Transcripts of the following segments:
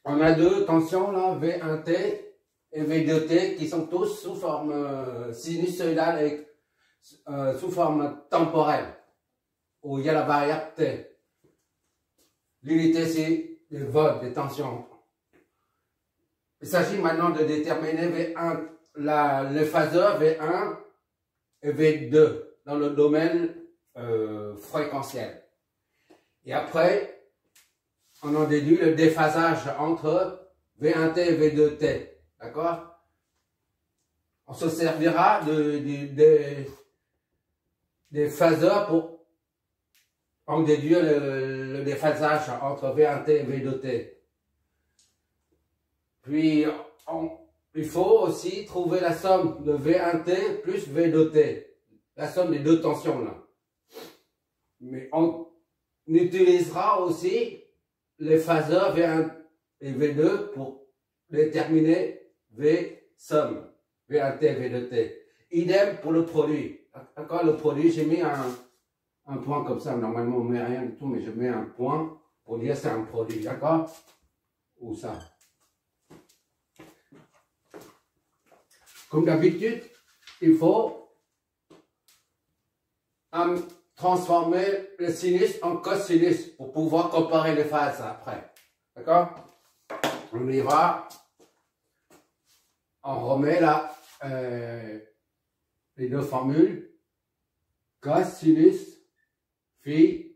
On a deux tensions là, V1T et V2T qui sont tous sous forme sinusoïdale et sous forme temporelle, où il y a la variable T. L'unité c'est les volts, des tensions. Il s'agit maintenant de déterminer V1, le phaseur V1 et V2 dans le domaine fréquentiel. Et après, on en déduit le déphasage entre V1T et V2T. D'accord? On se servira des phaseurs pour en déduire le déphasage entre V1T et V2T. Puis, il faut aussi trouver la somme de V1T plus V2T. La somme des deux tensions là. Mais on utilisera aussi les phaseurs V1 et V2 pour déterminer V somme, V1T et V2T. Idem pour le produit. D'accord, le produit, j'ai mis un point comme ça. Normalement, on ne met rien du tout, mais je mets un point pour dire c'est un produit. D'accord? Ou ça. Comme d'habitude, il faut transformer le sinus en cosinus pour pouvoir comparer les phases après. D'accord? On y va. On remet là les deux formules. Cosinus, phi.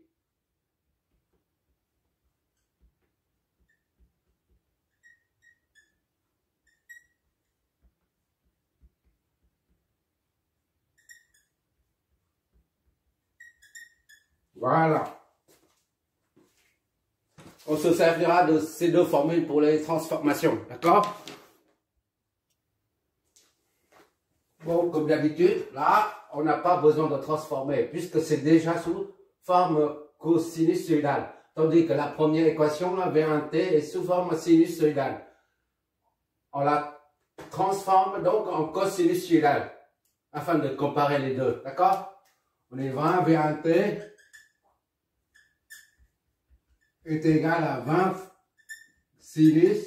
Voilà. On se servira de ces deux formules pour les transformations. D'accord? Bon, comme d'habitude, là, on n'a pas besoin de transformer puisque c'est déjà sous forme cosinusoïdale. Tandis que la première équation, là, V1T, est sous forme sinusoïdale. On la transforme donc en cosinusoïdale afin de comparer les deux. D'accord? On y va, V1T est égal à 20 sinus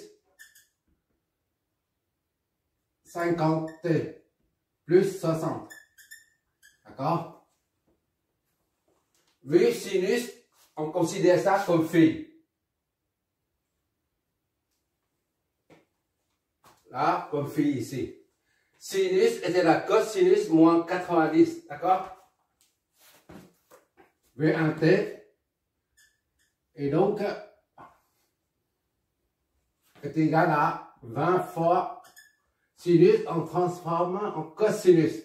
50T plus 60. D'accord? V sinus, on considère ça comme phi. Là, comme phi ici. Sinus était la cosinus moins 90. D'accord? V1T. Et donc, est égal à 20 fois sinus, on transforme en cosinus.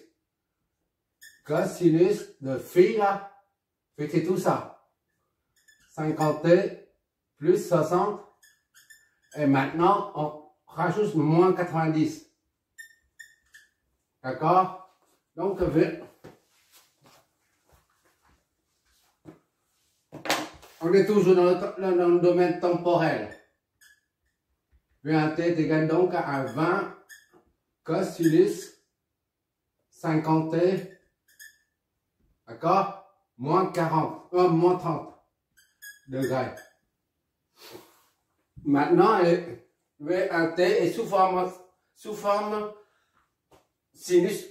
Cosinus de phi, là, c'est tout ça. 50T plus 60. Et maintenant, on rajoute moins 90. D'accord? Donc, on est toujours dans le domaine temporel. V1T est égal donc à 20 cosinus 50T, d'accord, moins 40, moins 30 degrés. Maintenant, V1T est sous forme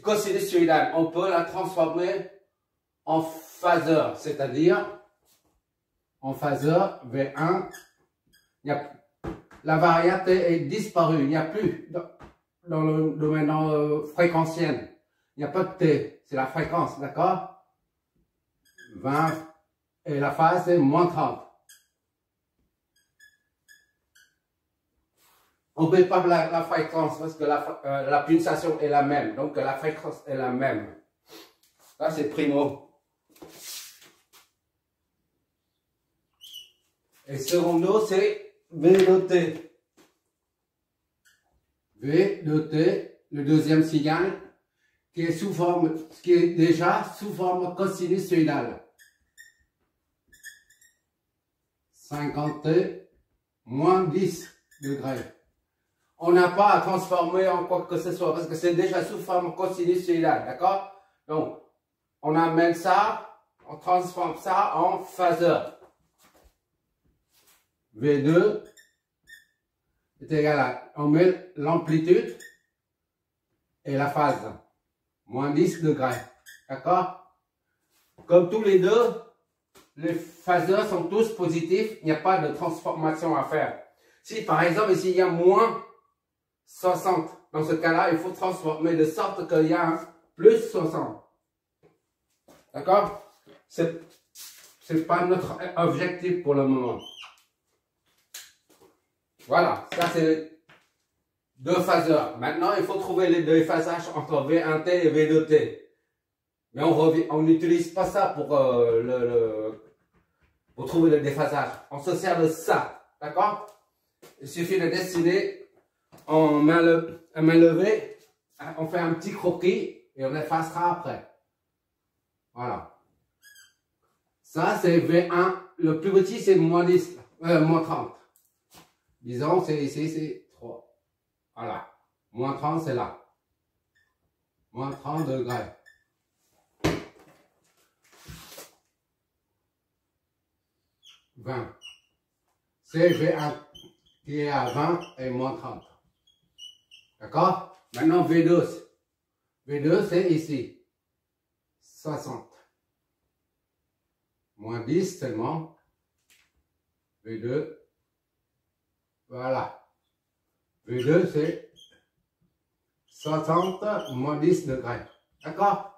cosinusoïdale. On peut la transformer en phaseur, c'est-à-dire en phaseur V1, la variable T est disparue, il n'y a plus dans le domaine fréquentiel, il n'y a pas de T, c'est la fréquence, d'accord? 20 et la phase est moins 30. On ne peut pas la fréquence parce que la pulsation est la même, donc la fréquence est la même. Là c'est primo. Et secondo, c'est V de T. V de T, le deuxième signal, qui est déjà sous forme cosinusoïdale. 50T moins 10 degrés. On n'a pas à transformer en quoi que ce soit, parce que c'est déjà sous forme cosinusoïdale, d'accord? Donc, on amène ça, on transforme ça en phaseur. V2 est égal à, on met l'amplitude et la phase, moins 10 degrés, d'accord? Comme tous les deux, les phaseurs sont tous positifs, il n'y a pas de transformation à faire. Si par exemple ici il y a moins 60, dans ce cas-là, il faut transformer de sorte qu'il y a un plus 60. D'accord? C'est pas notre objectif pour le moment. Voilà, ça c'est deux phaseurs. Maintenant, il faut trouver les déphasages entre V1T et V2T. Mais on n'utilise pas ça pour, pour trouver le déphasage. On se sert de ça. D'accord? Il suffit de dessiner en main levée. On fait un petit croquis et on effacera après. Voilà. Ça, c'est V1. Le plus petit, c'est moins 10, moins 30. Disons, c'est ici, c'est 3. Voilà. Moins 30, c'est là. Moins 30 degrés. C'est V1 qui est à 20 et moins 30. D'accord? Maintenant, V2. V2, c'est ici. 60. Moins 10 seulement. V2. Voilà. V2, c'est 60 moins 10 degrés. D'accord?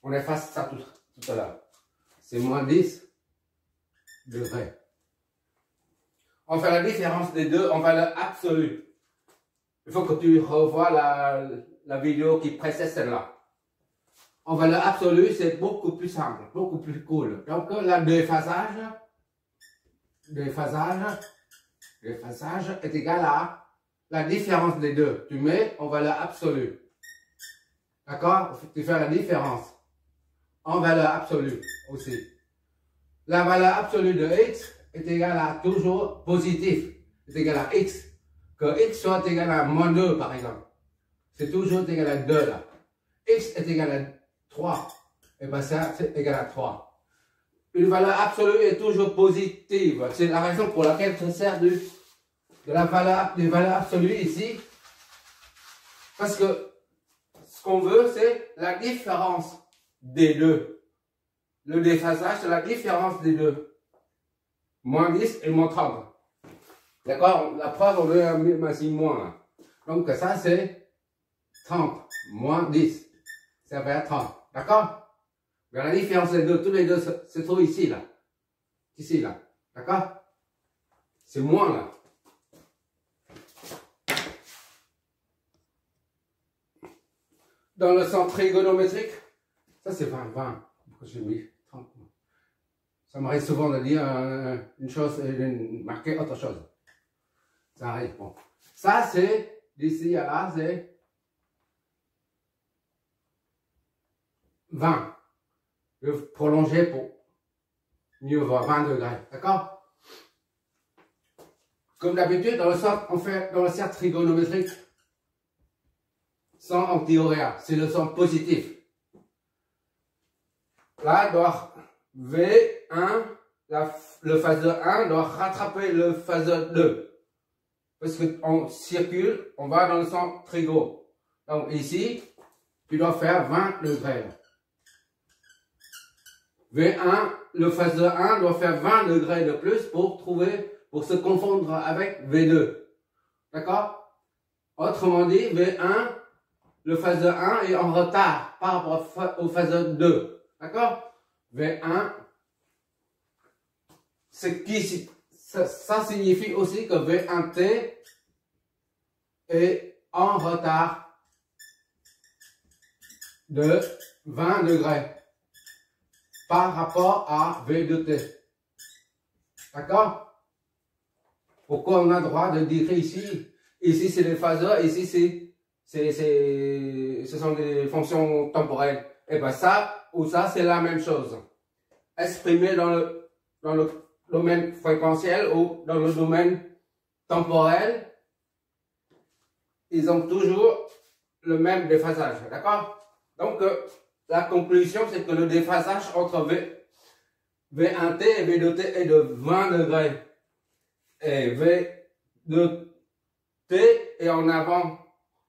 On efface ça tout à l'heure. C'est moins 10 degrés. On fait la différence des deux en valeur absolue. Il faut que tu revoies la vidéo qui précède celle-là. En valeur absolue, c'est beaucoup plus simple, beaucoup plus cool. Donc, le déphasage est égal à la différence des deux. Tu mets en valeur absolue. D'accord? Tu fais la différence en valeur absolue aussi. La valeur absolue de x est égale à toujours positif. C'est égal à x. Que x soit égal à moins 2 par exemple. C'est toujours égal à 2 là. X est égal à 3. Et bien ça, c'est égal à 3. Une valeur absolue est toujours positive. C'est la raison pour laquelle je sers des valeurs absolues ici. Parce que ce qu'on veut, c'est la différence des deux. Le déphasage, c'est la différence des deux. Moins 10 et moins 30. D'accord? La preuve, on veut un maximum moins. Donc ça, c'est 30 moins 10. Ça fait 30. D'accord? Mais la différence des deux, tous les deux se trouvent ici, là. Ici, là. D'accord? C'est moins, là. Dans le sens trigonométrique, ça c'est 20. Pourquoi j'ai mis 30? Ça m'arrive souvent de dire une chose et de marquer autre chose. Ça arrive. Bon. Ça c'est, d'ici à là, c'est 20. Je vais prolonger pour mieux voir 20 degrés. D'accord? Comme d'habitude, dans le sens, on fait dans le cercle trigonométrique, sans antihorréa, c'est le sens positif. Là, V1, le phaseur 1 doit rattraper le phaseur 2. Parce qu'on circule, on va dans le sens trigo. Donc ici, tu dois faire 20 degrés. V1, le phaseur 1 doit faire 20 degrés de plus pour se confondre avec V2. D'accord? Autrement dit, V1, le phaseur 1 est en retard par rapport au phaseur 2. D'accord? V1, ça signifie aussi que V1T est en retard de 20 degrés par rapport à V2T. D'accord? Pourquoi on a le droit de dire ici? Ici c'est les phaseurs, ici ce sont des fonctions temporelles. Et bien ça ou ça c'est la même chose. Exprimé dans le domaine fréquentiel ou dans le domaine temporel, ils ont toujours le même déphasage. D'accord? Donc la conclusion c'est que le déphasage entre V1T et V2T est de 20 degrés. Et V2T T est en avant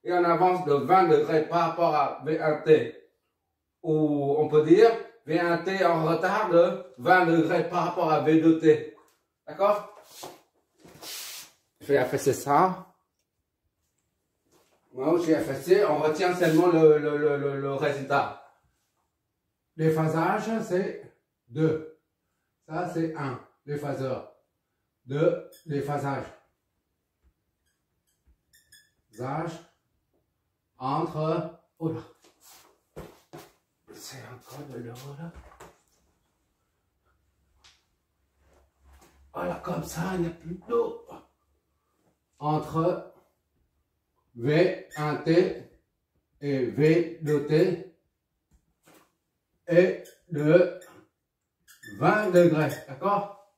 et en avance de 20 degrés par rapport à V1T. Ou on peut dire V1T en retard de 20 degrés par rapport à V2T. D'accord? Je vais effacer ça. Moi, j'ai effacé, on retient seulement le résultat. Les phasages, c'est 2. Ça, c'est 1, les phaseurs. 2, les phasages. Phasage entre... Oh là. C'est encore de l'eau là. Voilà, comme ça, il n'y a plus d'eau. Entre V1T et V2T et de 20 degrés, d'accord?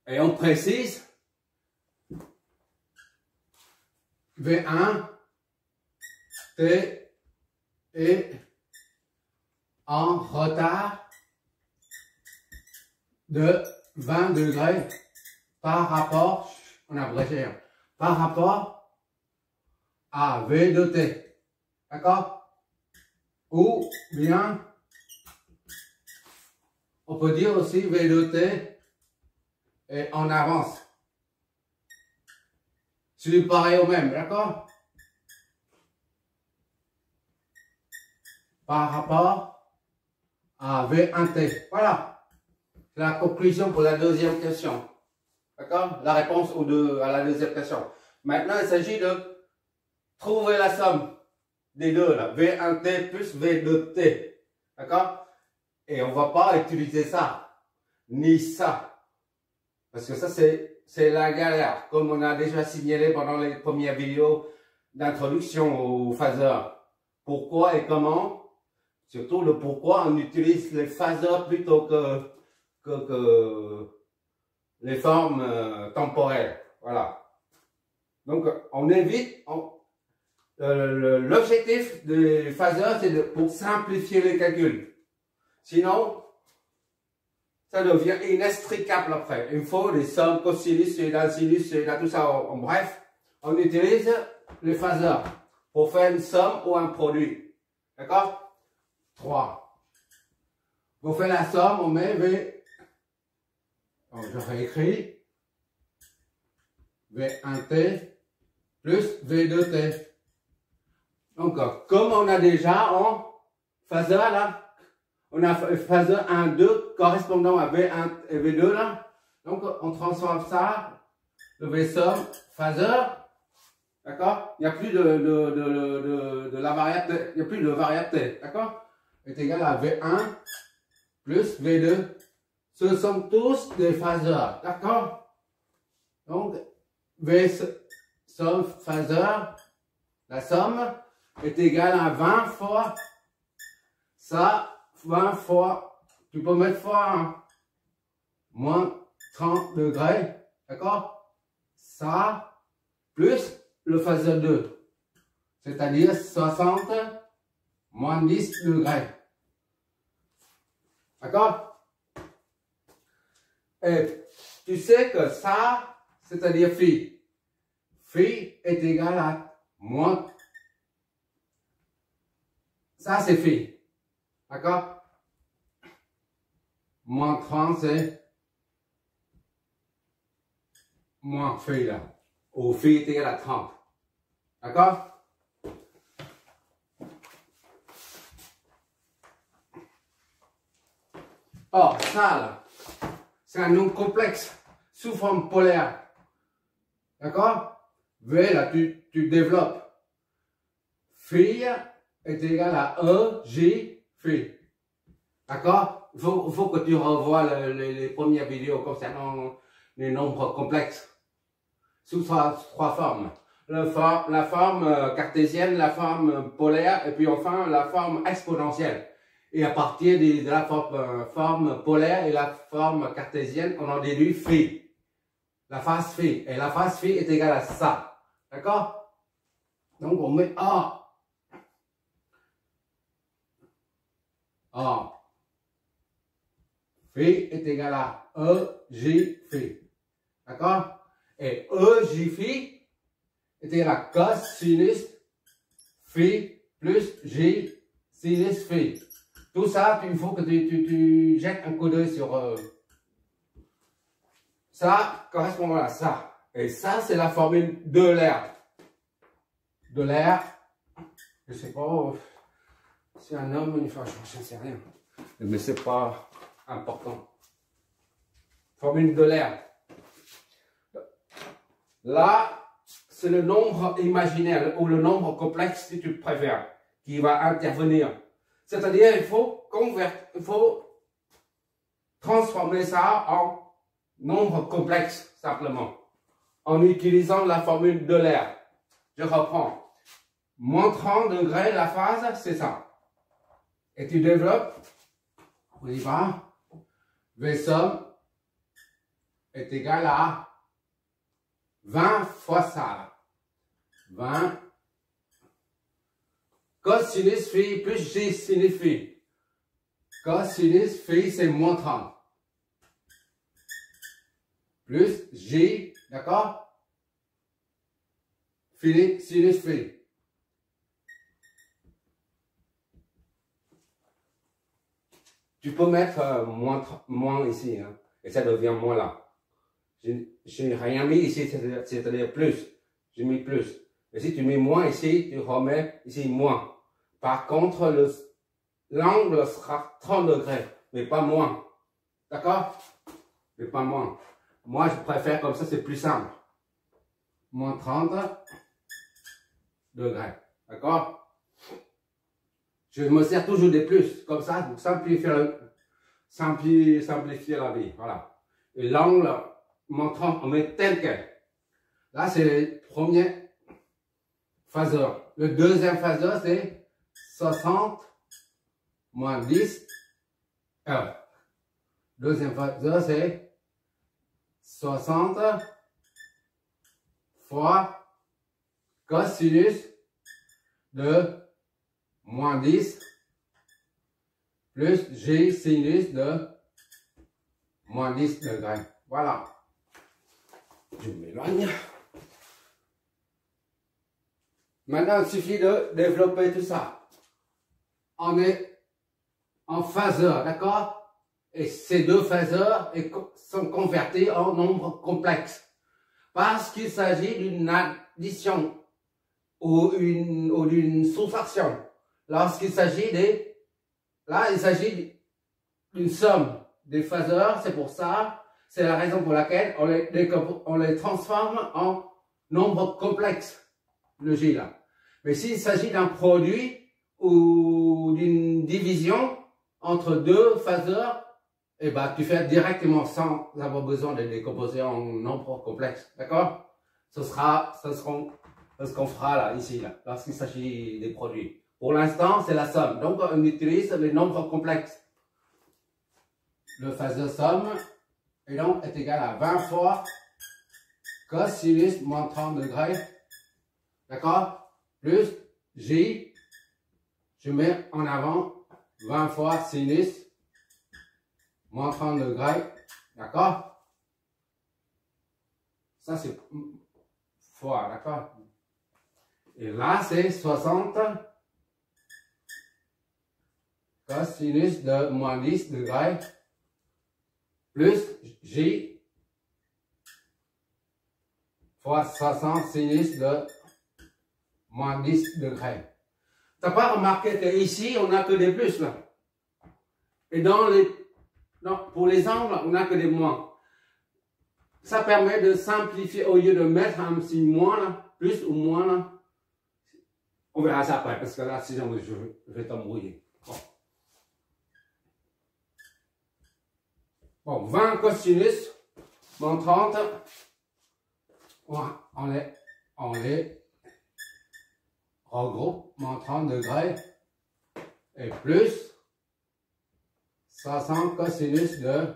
Et on précise V1 T est en retard de 20 degrés par rapport, on a abrégé, par rapport à V2T, d'accord? Ou bien, on peut dire aussi V2T est en avance. C'est pareil au même, d'accord? Par rapport à V1T. Voilà. C'est la conclusion pour la deuxième question. D'accord? La réponse à la deuxième question. Maintenant, il s'agit de trouver la somme des deux, là. V1T plus V2T. D'accord? Et on ne va pas utiliser ça. Ni ça. Parce que ça, c'est la galère. Comme on a déjà signalé pendant les premières vidéos d'introduction au phaseur. Pourquoi et comment? Surtout le pourquoi on utilise les phaseurs plutôt que les formes temporelles. Voilà. Donc, on évite... l'objectif des phaseurs, c'est pour simplifier les calculs. Sinon, ça devient inextricable après. Il faut des sommes, cosinus, sinus, tout ça. En bref, on utilise les phaseurs pour faire une somme ou un produit. D'accord? 3. On fait la somme, on met V. Donc, je réécris. V1T plus V2T. Donc, comme on a déjà en phaseur là, on a phaseur 1, 2 correspondant à V1 et V2 là. Donc, on transforme ça, le V somme, phaseur. D'accord? Il n'y a plus de la variable, il n'y a plus de variable T. D'accord? Est égal à V1 plus V2. Ce sont tous des phaseurs. D'accord? Donc, V somme phaseur, la somme est égale à 20 fois ça, 20 fois, tu peux mettre fois moins 30 degrés, d'accord? Ça, plus le phaseur 2, c'est-à-dire 60 moins 10 degrés. D'accord? Et tu sais que ça, c'est-à-dire phi. Phi est égal à moins. Ça, c'est phi. D'accord? Moins 30, c'est moins phi là. Ou phi est égal à 30. D'accord? Or, ça là, c'est un nombre complexe sous forme polaire. D'accord? V là, tu développes. Phi est égal à E, J, phi. D'accord? Il faut que tu revoies les premières vidéos concernant les nombres complexes. Sous trois formes. La forme cartésienne, la forme polaire et puis enfin la forme exponentielle. Et à partir de la forme polaire et la forme cartésienne, on en déduit phi. La phase phi. Et la phase phi est égale à ça. D'accord? Donc on met A. A. Phi est égal à E, J, phi. D'accord? Et E, J, phi est égal à cos sinus phi plus J sinus phi. Tout ça, il faut que tu jettes un coup d'œil sur... ça correspond à ça. Et ça, c'est la formule de l'air. De l'air, je sais pas si un homme ou une femme, je ne sais rien. Mais c'est pas important. Formule de l'air. Là, c'est le nombre imaginaire ou le nombre complexe, si tu préfères, qui va intervenir. C'est-à-dire, il faut transformer ça en nombre complexe, simplement, en utilisant la formule de l'air. Je reprends. Moins 30 degrés, la phase, c'est ça. Et tu développes, on y va, V somme est égal à 20 fois ça. 20 cosinus phi plus J sinus phi. Cosinus phi, c'est moins 30. Plus J, d'accord? Sinus phi. Tu peux mettre moins ici, hein, et ça devient moins là. Je n'ai rien mis ici, c'est-à-dire plus. J'ai mis plus. Et si tu mets moins ici, tu remets ici moins. Par contre, l'angle sera 30 degrés, mais pas moins. D'accord? Mais pas moins. Moi, je préfère comme ça, c'est plus simple. Moins 30 degrés. D'accord? Je me sers toujours des plus, comme ça, pour simplifier la vie. Voilà. Et l'angle, moins 30, on met tel quel. Là, c'est le premier phaseur. Le deuxième phaseur, c'est 60 moins 10 heures. Deuxième phaseur, c'est 60 fois cosinus de moins 10 plus J sinus de moins 10 degrés. Voilà. Je m'éloigne. Maintenant, il suffit de développer tout ça. On est en phaseur, d'accord? Et ces deux phaseurs sont convertis en nombres complexes. Parce qu'il s'agit d'une addition ou d'une soustraction. Lorsqu'il s'agit là, il s'agit d'une somme des phaseurs, c'est pour ça, c'est la raison pour laquelle on les transforme en nombres complexes, le J là. Mais s'il s'agit d'un produit ou d'une division entre deux phaseurs, eh ben, tu fais directement sans avoir besoin de les décomposer en nombres complexes, d'accord? Ce sera ce qu'on fera là, ici, là, lorsqu'il s'agit des produits. Pour l'instant, c'est la somme. Donc, on utilise les nombres complexes. Le phaseur somme et donc est égal à 20 fois cosinus moins 30 degrés. D'accord? Plus J. Je mets en avant 20 fois sinus moins 30 degrés. D'accord? Ça, c'est fois. D'accord? Et là, c'est 60 cosinus de moins 10 degrés plus J fois 60 sinus de moins 10 degrés. Tu n'as pas remarqué qu'ici, on n'a que des plus là. Et pour les angles, on n'a que des moins. Ça permet de simplifier au lieu de mettre un signe moins là, plus ou moins là. On verra ça après, parce que là, sinon, je vais t'embrouiller. Bon, 20 cosinus, moins 30, on les regroupe, moins 30 degrés, et plus 60 cosinus de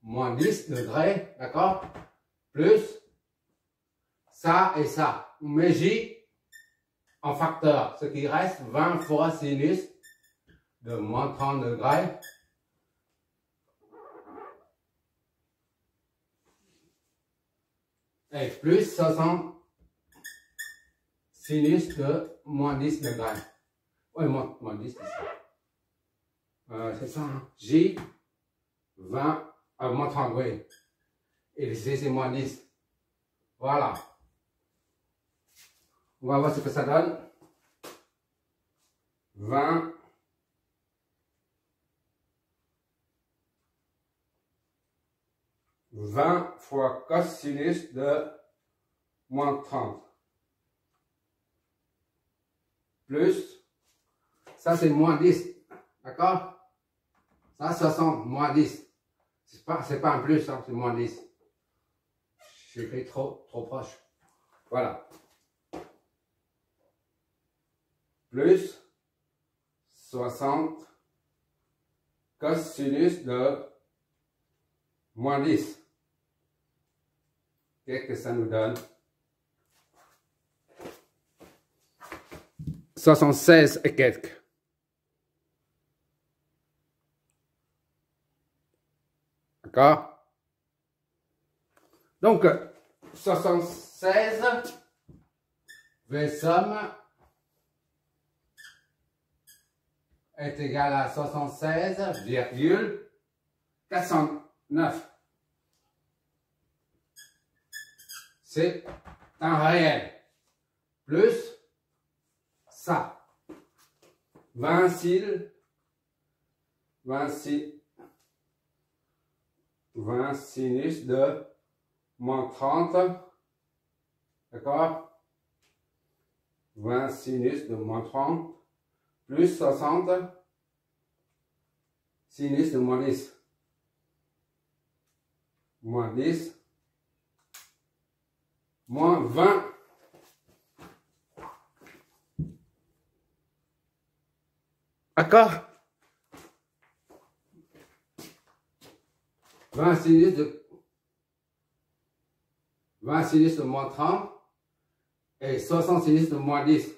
moins 10 degrés, d'accord? Plus ça et ça. On met J en facteur, ce qui reste 20 fois sinus de moins 30 degrés. Et plus 60 sinus de moins 10 degrés. Oui, moins 10, c'est ça. C'est ça, hein? J, 20, moins 30, oui. Et ici, c'est moins 10. Voilà. On va voir ce que ça donne. 20. Fois cosinus de moins 30. Plus, ça c'est moins 10. D'accord? Ça 60, moins 10. C'est pas un plus, hein, c'est moins 10. J'ai écrit trop proche. Voilà. Plus 60 cosinus de moins 10. Qu'est-ce que ça nous donne? 76 et quelques. D'accord? Donc, 76 somme est égal à 76,409. C'est un réel. Plus ça. 20 sinus de moins 30. D'accord? 20 sinus de moins 30. Plus 60 sinus de moins 10. Moins 10. Moins 20. D'accord? 20 sinus de moins 30 et 60 sinus de moins 10.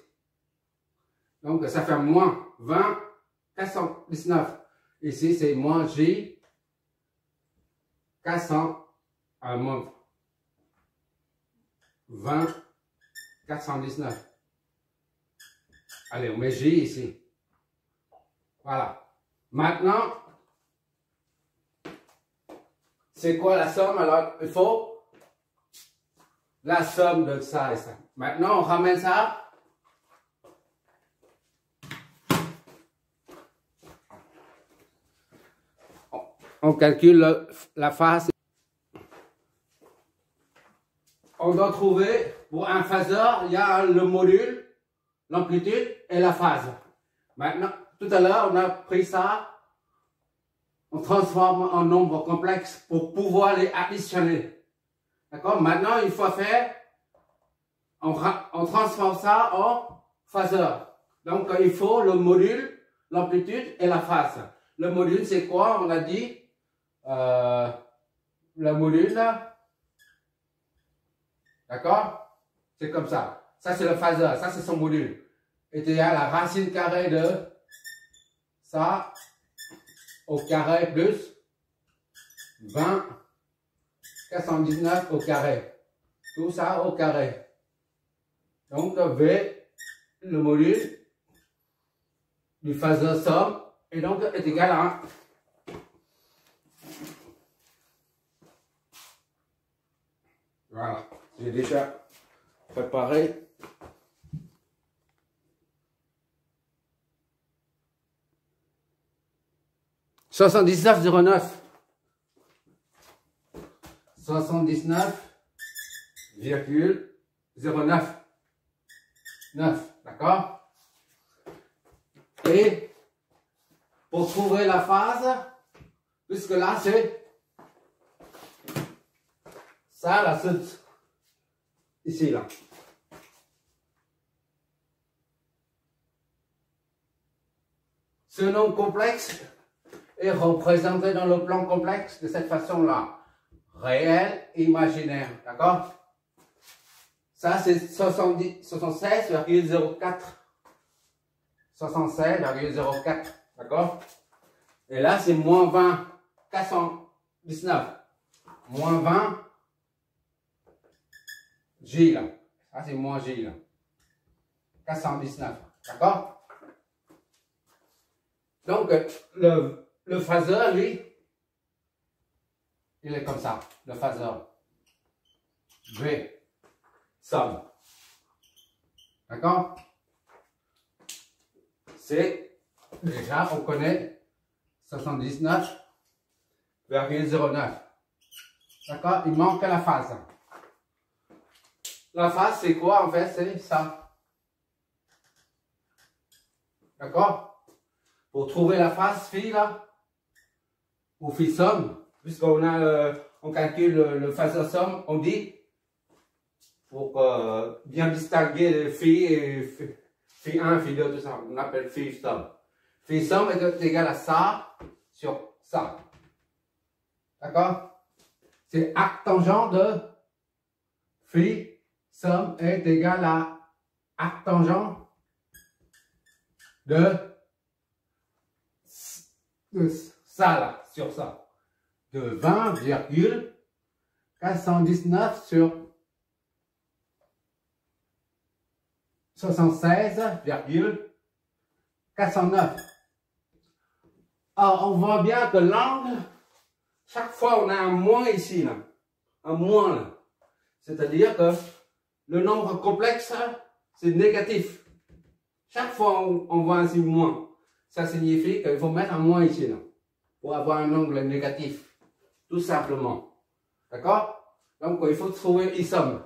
Donc ça fait moins 20, 419. Ici c'est moins J, 400, moins 20, 419. Allez, on met J ici. Voilà. Maintenant, c'est quoi la somme? Alors, il faut la somme de ça et ça. Maintenant, on ramène ça. On calcule la phase. On doit trouver, pour un phaseur, il y a le module, l'amplitude et la phase. Maintenant, tout à l'heure, on a pris ça. On transforme en nombre complexe pour pouvoir les additionner. D'accord? Maintenant, il faut faire, on transforme ça en phaseur. Donc, il faut le module, l'amplitude et la phase. Le module, c'est quoi? On a dit, le module, d'accord? C'est comme ça. Ça, c'est le phaseur. Ça, c'est son module. Et il y a la racine carrée de ça au carré plus 20, 419 au carré. Tout ça au carré. Donc, V, le module du phaseur somme, et donc est égal à 1. Voilà, j'ai déjà préparé. « 79,09 » 79,09 9, d'accord? Et pour trouver la phase, puisque là c'est ça, la soute, ici là. Ce nom complexe est représenté dans le plan complexe de cette façon-là. Réel, imaginaire, d'accord? Ça, c'est 76,04. 76,04, d'accord? Et là, c'est moins 20, 419. Moins 20, J là. Ça c'est moins J là. 419. D'accord? Donc le phaseur, lui, il est comme ça. Le phaseur. V. Somme. D'accord? C'est déjà, on connaît 79,09. D'accord? Il manque la phase. La phase, c'est quoi en fait? C'est ça. D'accord? Pour trouver la phase phi là, ou phi somme, puisqu'on a on calcule le phaseur somme, on dit, pour bien distinguer le phi et phi 1, phi 2, tout ça, on appelle phi somme. Phi somme est égal à ça sur ça. D'accord? C'est arc tangent de phi somme est égal à arc tangent de ça là, sur ça. De 20,419 sur 76,409. Alors, on voit bien que l'angle, chaque fois on a un moins ici, là. Un moins, là. C'est-à-dire que le nombre complexe, c'est négatif. Chaque fois on voit un signe moins. Ça signifie qu'il faut mettre un moins ici, là. Pour avoir un angle négatif. Tout simplement. D'accord? Donc, il faut trouver I somme.